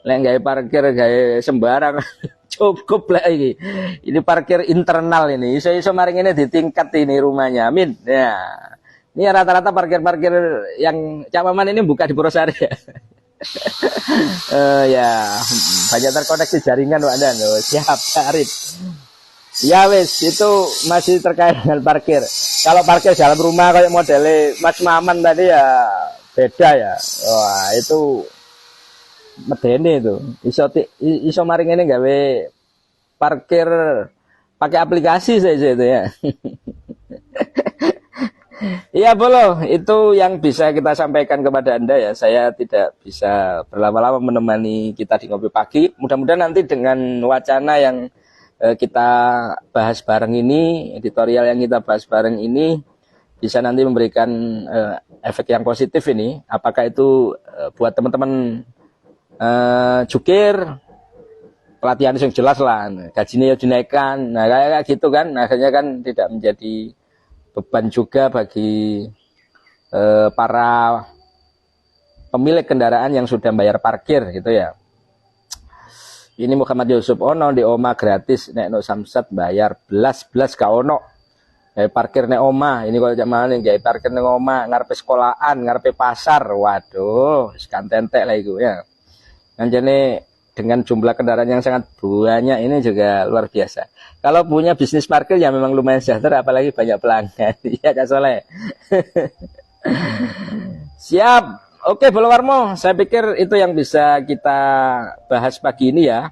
Lek gawe parkir gawe sembarang. Cukup lah ini. Ini parkir internal ini. Iso-iso maring ini di tingkat ini rumahnya. Amin. Ya. Ini rata-rata parkir-parkir yang Cak Maman ini buka di Purwosari ya. Ya, banyak terkoneksi jaringan Pak Dan. Siap, Arif. Ya wes, itu masih terkait dengan parkir. Kalau parkir dalam rumah kayak modelnya Mas Maman tadi ya beda ya. Wah, itu medene itu iso maring ini gawe parkir pakai aplikasi saja itu ya. Iya boleh, itu yang bisa kita sampaikan kepada Anda ya. Saya tidak bisa berlama-lama menemani kita di Ngopi Pagi. Mudah-mudahan nanti dengan wacana yang kita bahas bareng ini, editorial yang kita bahas bareng ini bisa nanti memberikan efek yang positif ini. Apakah itu buat teman-teman jukir pelatihan yang jelas lah, gajinya ya dinaikkan, nah kayak gitu kan, akhirnya kan tidak menjadi beban juga bagi para pemilik kendaraan yang sudah bayar parkir gitu ya. Ini Muhammad Yusuf ono di oma gratis nek no samsat bayar belas ka ono. Parkir nek oma, ini kalau zaman ini gaya parkir nek oma ngarepe sekolahan, ngarepe pasar, waduh, sekan tentek lah itu ya. Jadi dengan jumlah kendaraan yang sangat banyak ini juga luar biasa. Kalau punya bisnis parkir ya memang lumayan sejahtera, apalagi banyak pelanggan. Iya Kak Soleh. Siap. Oke Bolo Warmo, saya pikir itu yang bisa kita bahas pagi ini ya.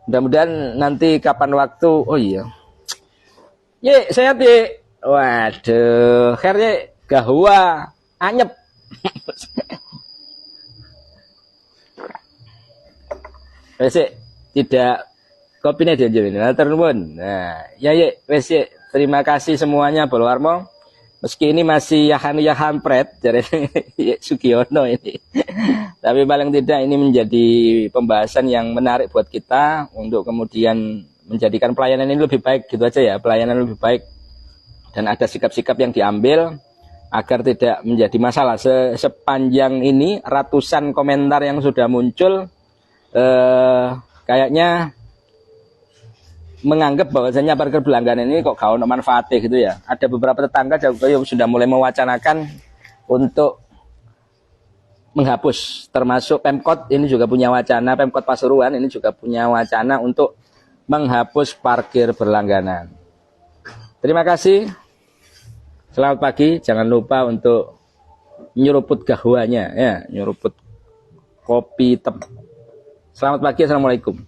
Mudah-mudahan nanti kapan waktu. Oh iya. Ye, saya waduh, akhirnya gahwa anyep. Wes tidak kopinya dianjurin. Nah, ya wes terima kasih semuanya Bolo Warmo. Meski ini masih yahan pret dari Sugiono ini. Tapi paling tidak ini menjadi pembahasan yang menarik buat kita untuk kemudian menjadikan pelayanan ini lebih baik gitu aja ya, pelayanan lebih baik dan ada sikap-sikap yang diambil agar tidak menjadi masalah. Sepanjang ini ratusan komentar yang sudah muncul kayaknya menganggap bahwasanya parkir berlangganan ini kok gak ono manfaatnya gitu ya. Ada beberapa tetangga juga sudah mulai mewacanakan untuk menghapus, termasuk Pemkot ini juga punya wacana, Pemkot Pasuruan ini juga punya wacana untuk menghapus parkir berlangganan. Terima kasih. Selamat pagi, jangan lupa untuk nyeruput gahwanya ya, nyeruput kopi tep. Selamat pagi, assalamualaikum.